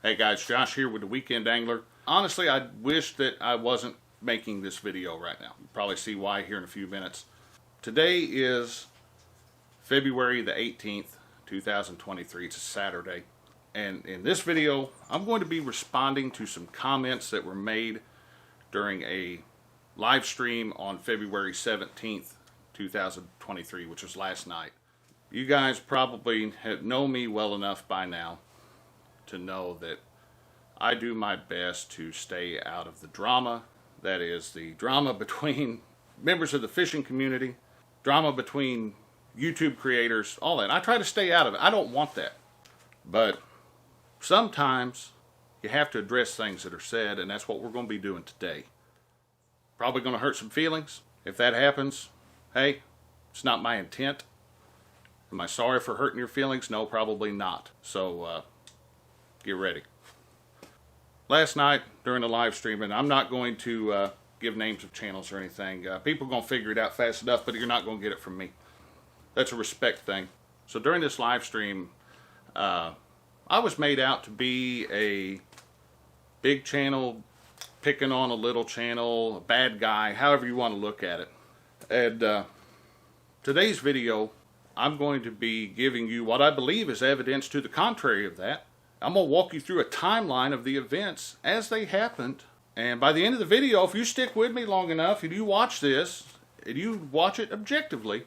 Hey guys, Josh here with the Weekend Angler. Honestly, I wish that I wasn't making this video right now. You'll probably see why here in a few minutes. Today is February the 18th, 2023. It's a Saturday. And in this video, I'm going to be responding to some comments that were made during a live stream on February 17th, 2023, which was last night. You guys probably know me well enough by now to know that I do my best to stay out of the drama. That is the drama between members of the fishing community, drama between YouTube creators, all that. I try to stay out of it. I don't want that. But sometimes you have to address things that are said, and that's what we're going to be doing today. Probably going to hurt some feelings. If that happens, hey, it's not my intent. Am I sorry for hurting your feelings? No, probably not. So, get ready. Last night during the live stream, and I'm not going to give names of channels or anything. People are going to figure it out fast enough, but you're not going to get it from me. That's a respect thing. So during this live stream, I was made out to be a big channel picking on a little channel, a bad guy, however you want to look at it. And today's video, I'm going to be giving you what I believe is evidence to the contrary of that. I'm going to walk you through a timeline of the events as they happened. And by the end of the video, if you stick with me long enough and you watch this, and you watch it objectively,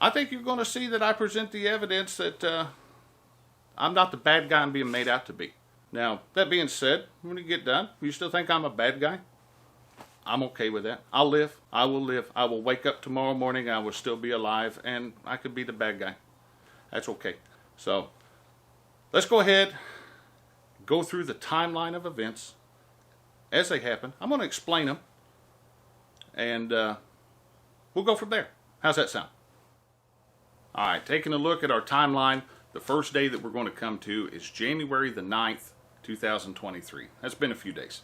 I think you're going to see that I present the evidence that I'm not the bad guy I'm being made out to be. Now, that being said, when you get done, you still think I'm a bad guy? I'm okay with that. I'll live. I will live. I will wake up tomorrow morning. I will still be alive, and I could be the bad guy. That's okay. So, let's go ahead, go through the timeline of events as they happen. I'm going to explain them, and we'll go from there. How's that sound? All right, taking a look at our timeline, the first day that we're going to come to is January the 9th, 2023. That's been a few days.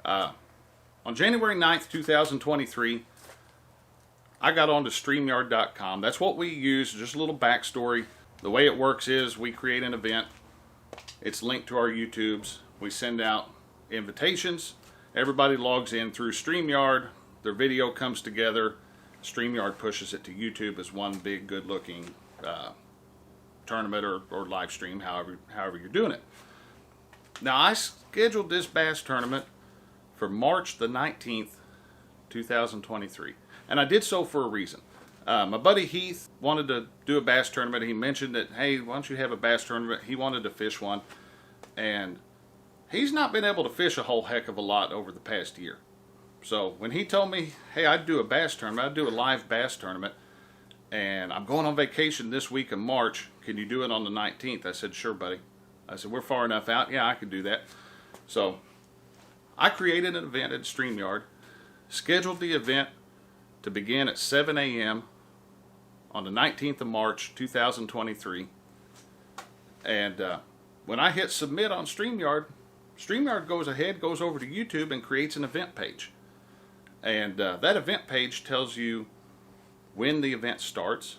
On January 9th, 2023, I got onto StreamYard.com. That's what we use, just a little backstory. The way it works is we create an event. It's linked to our YouTubes. We send out invitations. Everybody logs in through StreamYard. Their video comes together. StreamYard pushes it to YouTube as one big, good-looking tournament or live stream, however you're doing it. Now, I scheduled this bass tournament for March the 19th, 2023. And I did so for a reason. My buddy Heath wanted to do a bass tournament. He mentioned that, hey, why don't you have a bass tournament? He wanted to fish one. And he's not been able to fish a whole heck of a lot over the past year. So when he told me, hey, I'd do a bass tournament, I'd do a live bass tournament, and I'm going on vacation this week in March, can you do it on the 19th? I said, sure, buddy. I said, we're far enough out. Yeah, I could do that. So I created an event at StreamYard, scheduled the event to begin at 7 a.m. on the 19th of March, 2023. And when I hit submit on StreamYard, StreamYard goes over to YouTube and creates an event page. And that event page tells you when the event starts.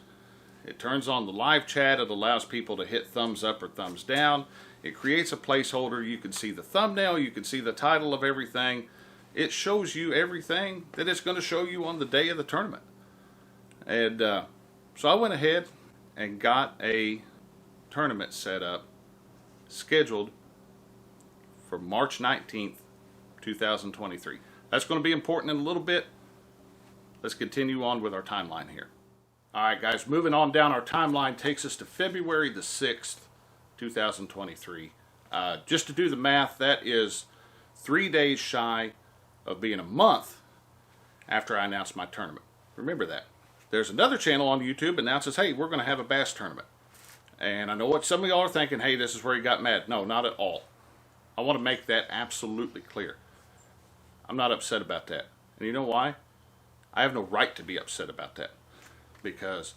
It turns on the live chat. It allows people to hit thumbs up or thumbs down. It creates a placeholder. You can see the thumbnail. You can see the title of everything. It shows you everything that it's going to show you on the day of the tournament. And so I went ahead and got a tournament set up, scheduled for March 19th, 2023. That's going to be important in a little bit. Let's continue on with our timeline here. All right, guys, moving on down our timeline takes us to February the 6th, 2023. Just to do the math, that is 3 days shy of being a month after I announced my tournament. Remember that. There's another channel on YouTube that announces, hey, we're going to have a bass tournament. And I know what some of y'all are thinking, hey, this is where he got mad. No, not at all. I want to make that absolutely clear. I'm not upset about that. And you know why? I have no right to be upset about that. Because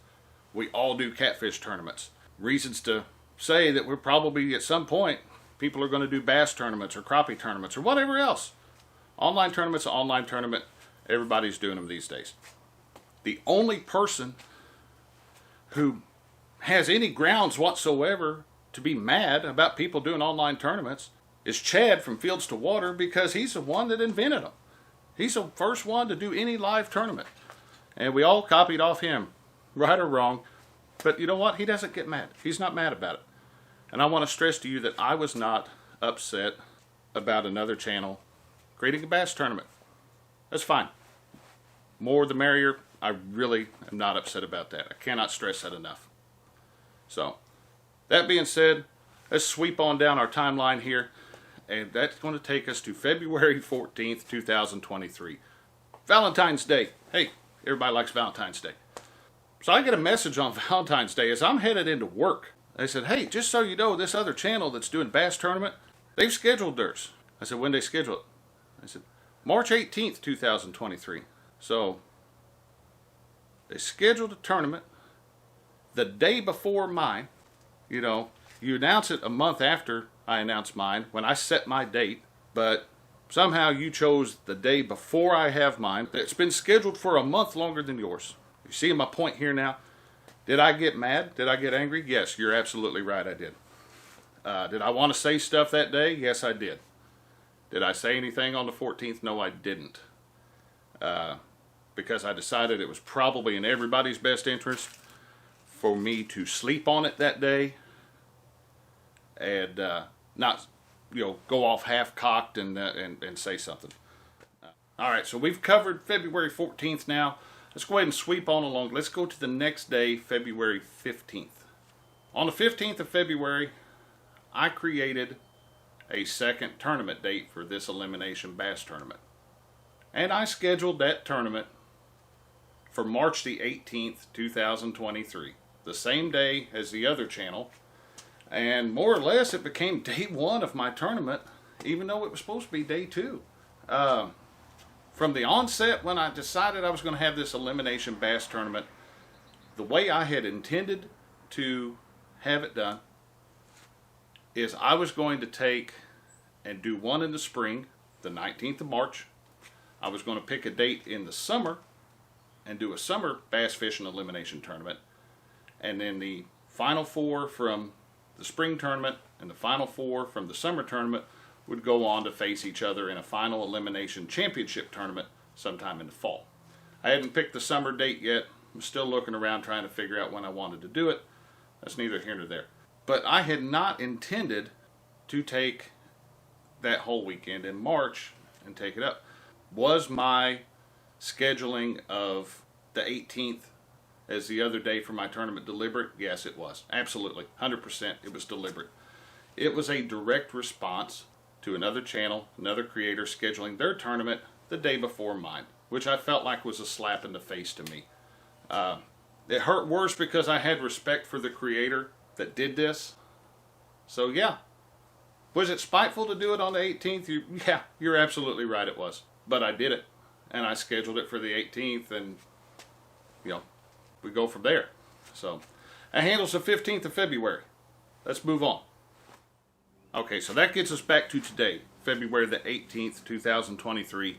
we all do catfish tournaments. Reasons to say that we're probably at some point, people are going to do bass tournaments or crappie tournaments or whatever else. Online tournaments, online tournament, everybody's doing them these days. The only person who has any grounds whatsoever to be mad about people doing online tournaments is Chad from Fields to Water, because he's the one that invented them. He's the first one to do any live tournament. And we all copied off him, right or wrong. But you know what? He doesn't get mad. He's not mad about it. And I want to stress to you that I was not upset about another channel creating a bass tournament. That's fine. More the merrier. I really am not upset about that. I cannot stress that enough. So, that being said, let's sweep on down our timeline here. And that's going to take us to February 14th, 2023. Valentine's Day. Hey, everybody likes Valentine's Day. So I get a message on Valentine's Day as I'm headed into work. They said, hey, just so you know, this other channel that's doing bass tournament, they've scheduled theirs. I said, when they schedule it? I said, March 18th, 2023. So they scheduled a tournament the day before mine. You know, you announce it a month after I announced mine, when I set my date, but somehow you chose the day before I have mine. It's been scheduled for a month longer than yours. You see my point here now? Did I get mad? Did I get angry? Yes, you're absolutely right, I did. Did I want to say stuff that day? Yes, I did. Did I say anything on the 14th? No, I didn't. Because I decided it was probably in everybody's best interest for me to sleep on it that day and not, go off half-cocked and say something. All right, so we've covered February 14th now. Let's go ahead and sweep on along. Let's go to the next day, February 15th. On the 15th of February, I created a second tournament date for this elimination bass tournament. And I scheduled that tournament for March the 18th, 2023. The same day as the other channel. And more or less it became day one of my tournament, even though it was supposed to be day two. From the onset, when I decided I was going to have this elimination bass tournament, the way I had intended to have it done is I was going to take and do one in the spring, the 19th of March. I was going to pick a date in the summer and do a summer bass fishing elimination tournament. And then the final four from the spring tournament and the final four from the summer tournament would go on to face each other in a final elimination championship tournament sometime in the fall. I hadn't picked the summer date yet. I'm still looking around trying to figure out when I wanted to do it. That's neither here nor there. But I had not intended to take that whole weekend in March and take it up. Was my scheduling of the 18th as the other day for my tournament deliberate? Yes, it was. Absolutely. 100% it was deliberate. It was a direct response to another channel, another creator scheduling their tournament the day before mine, which I felt like was a slap in the face to me. It hurt worse because I had respect for the creator that did this. So yeah. Was it spiteful to do it on the 18th? Yeah, you're absolutely right, it was. But I did it. And I scheduled it for the 18th, and we go from there. So that handles the 15th of February. Let's move on. Okay, so that gets us back to today, February the 18th, 2023.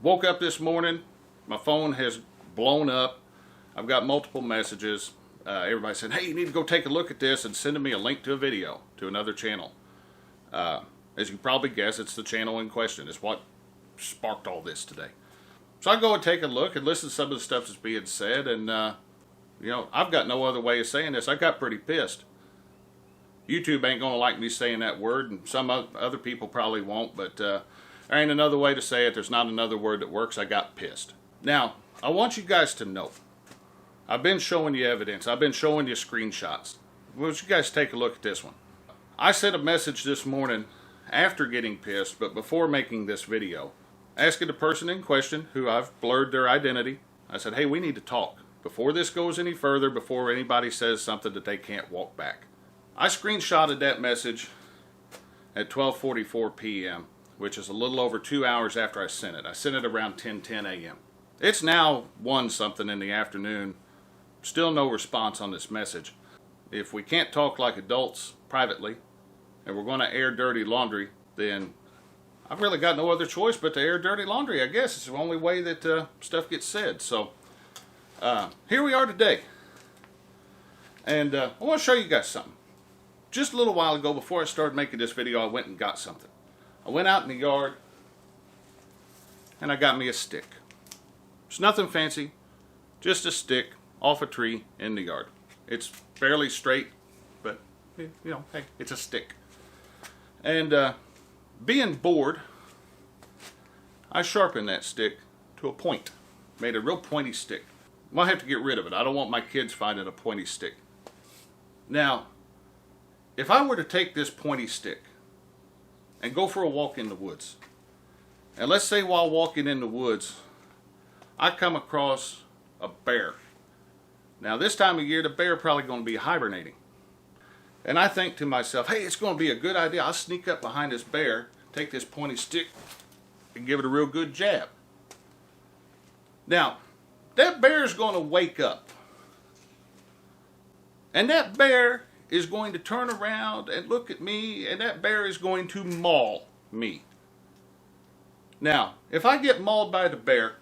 Woke up this morning. My phone has blown up. I've got multiple messages. Everybody said, hey, you need to go take a look at this, and sending me a link to a video to another channel. As you probably guess, it's the channel in question. It's what sparked all this today. So I go and take a look and listen to some of the stuff that's being said, and I've got no other way of saying this. I got pretty pissed. YouTube ain't going to like me saying that word, and some other people probably won't, but there ain't another way to say it. There's not another word that works. I got pissed. Now, I want you guys to know, I've been showing you evidence. I've been showing you screenshots. Well, you guys take a look at this one. I sent a message this morning after getting pissed, but before making this video, asking the person in question, who I've blurred their identity, I said, hey, we need to talk. Before this goes any further, before anybody says something that they can't walk back. I screenshotted that message at 12:44 p.m., which is a little over 2 hours after I sent it. I sent it around 10:10 a.m. It's now 1 something in the afternoon. Still no response on this message. If we can't talk like adults privately, and we're going to air dirty laundry, then I've really got no other choice but to air dirty laundry, I guess. It's the only way that stuff gets said. So, here we are today. And I want to show you guys something. just a little while ago, before I started making this video, I went and got something. I went out in the yard and I got me a stick. It's nothing fancy, just a stick off a tree in the yard. It's fairly straight, but you know, hey, it's a stick. And being bored, I sharpened that stick to a point. Made a real pointy stick. I'll have to get rid of it. I don't want my kids finding a pointy stick. Now, if I were to take this pointy stick and go for a walk in the woods, and let's say while walking in the woods, I come across a bear. Now, this time of year, the bear probably going to be hibernating. And I think to myself, hey, it's going to be a good idea. I'll sneak up behind this bear, take this pointy stick, and give it a real good jab. Now, that bear is going to wake up. And that bear is going to turn around and look at me, and that bear is going to maul me. Now, if I get mauled by the bear,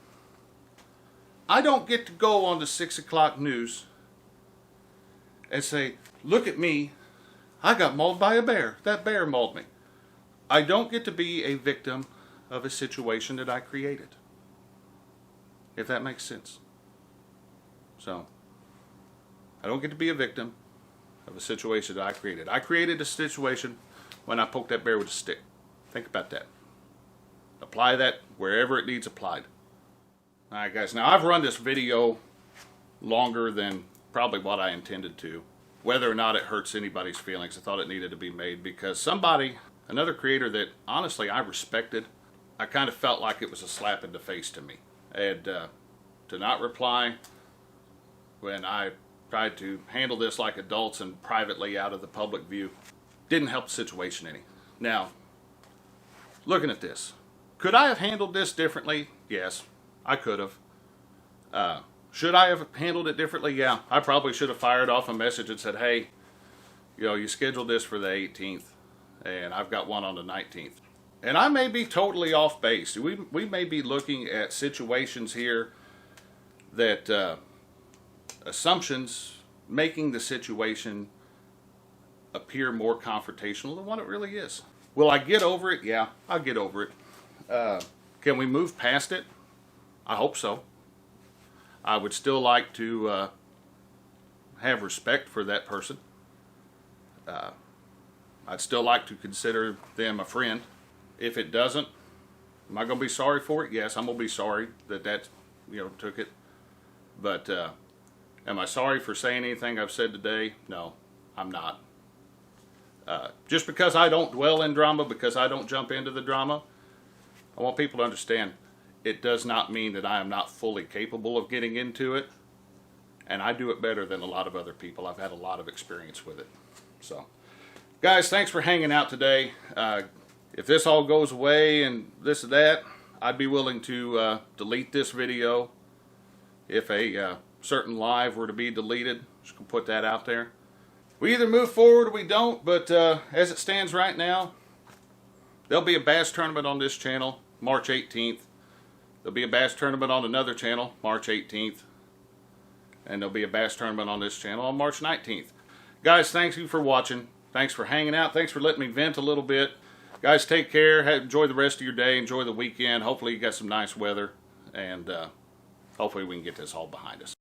I don't get to go on the 6 o'clock news and say, look at me, I got mauled by a bear. That bear mauled me. I don't get to be a victim of a situation that I created. If that makes sense. So, I don't get to be a victim of a situation that I created. I created a situation when I poked that bear with a stick. Think about that. Apply that wherever it needs applied. Alright guys, now I've run this video longer than probably what I intended to. Whether or not it hurts anybody's feelings, I thought it needed to be made because somebody, another creator that honestly I respected, I kind of felt like it was a slap in the face to me. And to not reply when I tried to handle this like adults and privately out of the public view didn't help the situation any. Now, looking at this, could I have handled this differently? Yes, I could have. Should I have handled it differently? Yeah, I probably should have fired off a message and said, hey, you know, you scheduled this for the 18th and I've got one on the 19th. And I may be totally off base. We may be looking at situations here that assumptions making the situation appear more confrontational than what it really is. Will I get over it? Yeah, I'll get over it. Can we move past it? I hope so. I would still like to have respect for that person. I'd still like to consider them a friend. If it doesn't, am I going to be sorry for it? Yes, I'm going to be sorry that took it. But am I sorry for saying anything I've said today? No, I'm not. Just because I don't dwell in drama, because I don't jump into the drama, I want people to understand it does not mean that I am not fully capable of getting into it. And I do it better than a lot of other people. I've had a lot of experience with it. So, guys, thanks for hanging out today. If this all goes away and this and that, I'd be willing to delete this video. If a certain live were to be deleted, just gonna put that out there. We either move forward or we don't, but as it stands right now, there'll be a bass tournament on this channel, March 18th. There'll be a bass tournament on another channel, March 18th. And there'll be a bass tournament on this channel on March 19th. Guys, thank you for watching. Thanks for hanging out. Thanks for letting me vent a little bit. Guys, take care. Enjoy the rest of your day. Enjoy the weekend. Hopefully you got some nice weather. And hopefully we can get this all behind us.